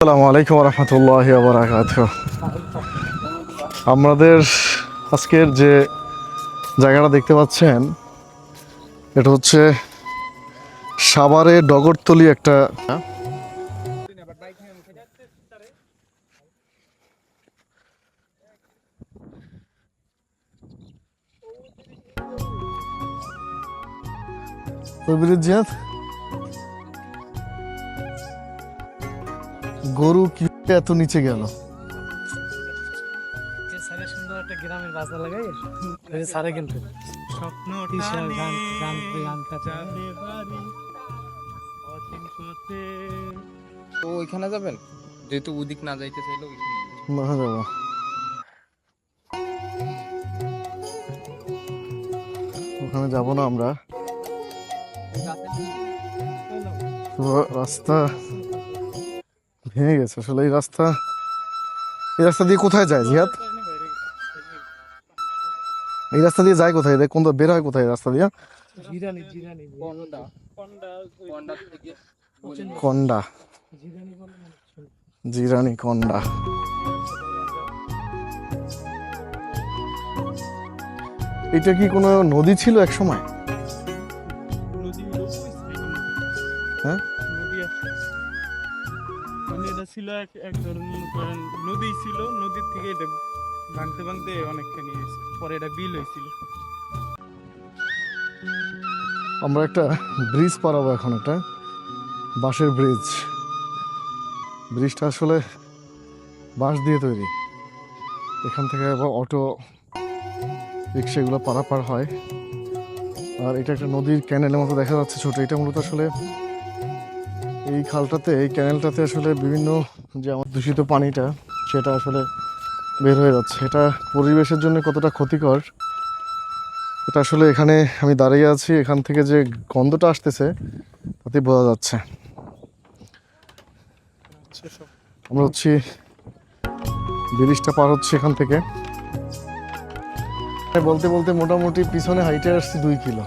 আসসালামু আলাইকুম রহমতুল্লাহি ওয়া বারাকাতুহু। আমাদের আজকের যে জায়গাটা দেখতে পাচ্ছেন এটা হচ্ছে সাভারে ডগরতলি একটা জিয়াদ গরু কি এত নিচে গেল? সুন্দর একটা গ্রামের বাজার লাগাই সারে কিন্তু তো ওইখানে যাবেন যেহেতু ওদিক না যাইতে চাইলে না যাবো, ওখানে যাবো না আমরা। রাস্তা ভেঙে গেছে আসলে। এই রাস্তা দিয়ে কোথায় যায় জিহাদ? এই রাস্তা দিয়ে যায় কোথায়? কোন বের হয় কোথায় রাস্তা দিয়ে? কন্ডা, জিরানি কন্ডা। এটা কি কোনো নদী ছিল এক সময়? হ্যাঁ, এটা ছিল এক ধরনের নদী ছিল। নদীর থেকে এটা ভাঙতে ভাঙতে অনেকখানি পরে এটা বিল হয়েছিল। আমরা একটা ব্রিজ পারাবো এখন, একটা বাঁশের ব্রিজ। ব্রিজটা আসলে বাঁশ দিয়ে তৈরি। এখান থেকে আবার অটো রিক্সা এগুলো পারাপার হয়। আর এটা একটা নদীর ক্যানেলের মতো দেখা যাচ্ছে, ছোট। এটা মূলত আসলে এই খালটাতে, এই ক্যানেলটাতে আসলে বিভিন্ন যে আমার দূষিত পানিটা সেটা আসলে বের হয়ে যাচ্ছে। এটা পরিবেশের জন্য কতটা ক্ষতিকর এটা আসলে এখানে আমি দাঁড়িয়ে আছি, এখান থেকে যে গন্ধটা আসতেছে তাতে বোঝা যাচ্ছে। আমরা হচ্ছি ব্রিজটা পার হচ্ছে এখান থেকে। বলতে বলতে মোটামুটি পিছনে হাইটে আসছি 2 কিলো।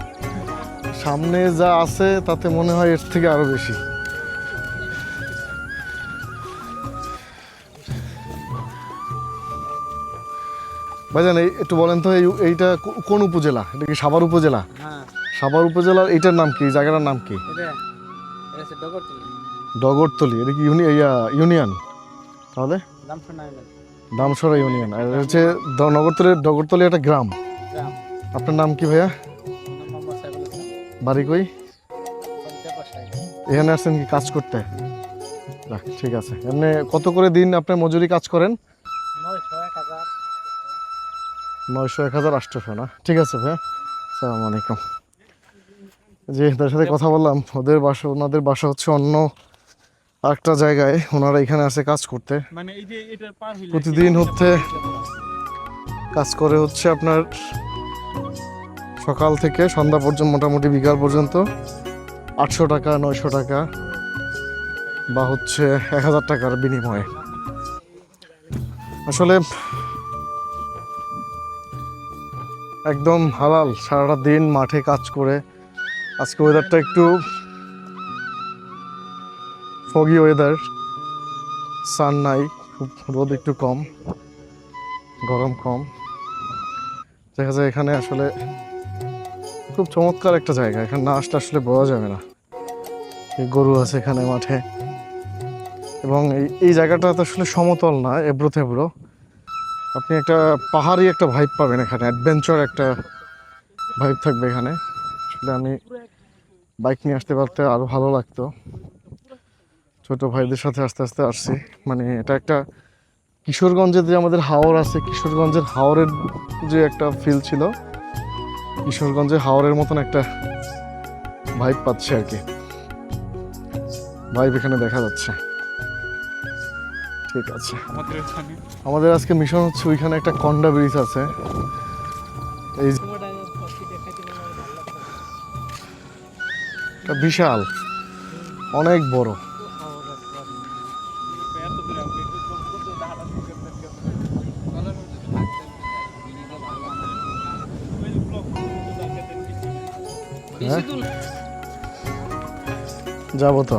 সামনে যা আছে তাতে মনে হয় এর থেকে আরো বেশি। ভাইজান একটু বলেন তো, এইটা কোন উপজেলা? এটা কি সাভার উপজেলা? সাভার উপজেলার এইটার নাম কি? জায়গাটার নাম কি? ডগরতলি। এটা কি ইউনিয়ন? তাহলে দামসরা ইউনিয়ন। আর হচ্ছে ডগরতলি একটা গ্রাম। আপনার নাম কি ভাইয়া? বাড়ি কই? এখানে আসছেন কি কাজ করতে? ঠিক আছে। এমনি কত করে দিন আপনার মজুরি কাজ করেন? 900, 1000, 800 না? ঠিক আছে ভাইয়া, আসসালামু আলাইকুম। যে তার সাথে কথা বললাম, ওনাদের বাসা হচ্ছে অন্য একটা জায়গায়। ওনারা এখানে আসে কাজ করতে। মানে এই যে এটা পার হইলো প্রতিদিন হচ্ছে কাজ করে হচ্ছে আপনার সকাল থেকে সন্ধ্যা পর্যন্ত, মোটামুটি বিকাল পর্যন্ত 800 টাকা, 900 টাকা বা হচ্ছে 1000 টাকার বিনিময়ে। আসলে একদম হালাল। সারাটা দিন মাঠে কাজ করে। আজকে ওয়েদারটা একটু ফগি ওয়েদার, সান নাই, খুব রোদ একটু কম, গরম কম। দেখা যায় এখানে আসলে খুব চমৎকার একটা জায়গা। এখানে না আসলে আসলে বোঝা যাবে না। এই গরু আছে এখানে মাঠে, এবং এই জায়গাটা তো আসলে সমতল না, এবড়ো থেবড়ো। আপনি একটা পাহাড়ি একটা ভাইব পাবেন এখানে, অ্যাডভেঞ্চার একটা ভাইব থাকবে এখানে। আসলে আমি বাইক নিয়ে আসতে পারতে আরও ভালো লাগতো। ছোট ভাইদের সাথে আস্তে আস্তে আসছি। মানে এটা একটা কিশোরগঞ্জে যে আমাদের হাওর আছে, কিশোরগঞ্জের হাওরের যে একটা ফিল ছিল, কিশোরগঞ্জের হাওরের মতন একটা ভাইব পাচ্ছি আর কি। ভাইব এখানে দেখা যাচ্ছে। ঠিক আছে, আমাদের আজকে মিশন হচ্ছে ওইখানে একটা কন্ডা ব্রিজ আছে। এই বিশাল, অনেক বড়। যাবো তো।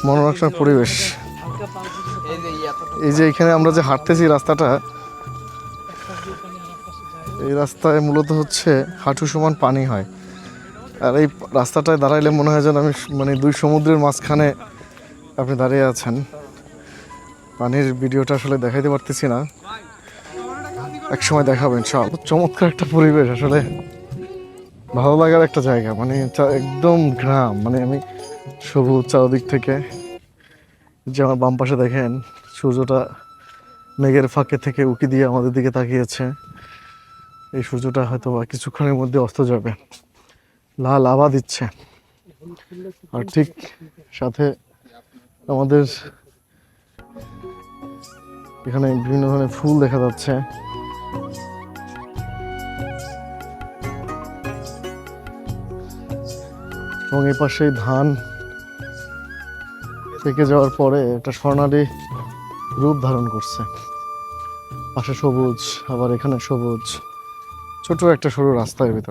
মনোরম পরিবেশ। হালকা পাল্টা এই যে এতটুকু এই যে এখানে আমরা যে হাঁটতেছি রাস্তাটা, একটা দিয়ে পানি আর একটা যায়। এই রাস্তায় মূলত হচ্ছে হাঁটু সমান পানি হয়। আর এই রাস্তাটায় দাঁড়াইলে মনে হয় যেন আমি মানে দুই সমুদ্রের মাঝখানে আপনি দাঁড়িয়ে আছেন। পানির ভিডিওটা আসলে দেখাইতে পারতেছি না, এক সময় দেখাবেন সব। চমৎকার একটা পরিবেশ, আসলে ভালো লাগার একটা জায়গা, মানে একদম গ্রাম, মানে আমি সবুজ চারদিক থেকে। যে আমার বাম পাশে দেখেন সূর্যটা মেঘের ফাঁকে থেকে উকি দিয়ে আমাদের দিকে তাকিয়েছে। এই সূর্যটা হয়তো বা কিছুক্ষণের মধ্যে অস্ত যাবে, লাল আভা দিচ্ছে। আর ঠিক সাথে আমাদের এখানে বিভিন্ন ধরনের ফুল দেখা যাচ্ছে। এবং এই পাশে ধান পেকে যাওয়ার পরে একটা স্বর্ণালী রূপ ধারণ করছে। পাশে সবুজ, আবার এখানে সবুজ, ছোট একটা সরু রাস্তার ভিতর।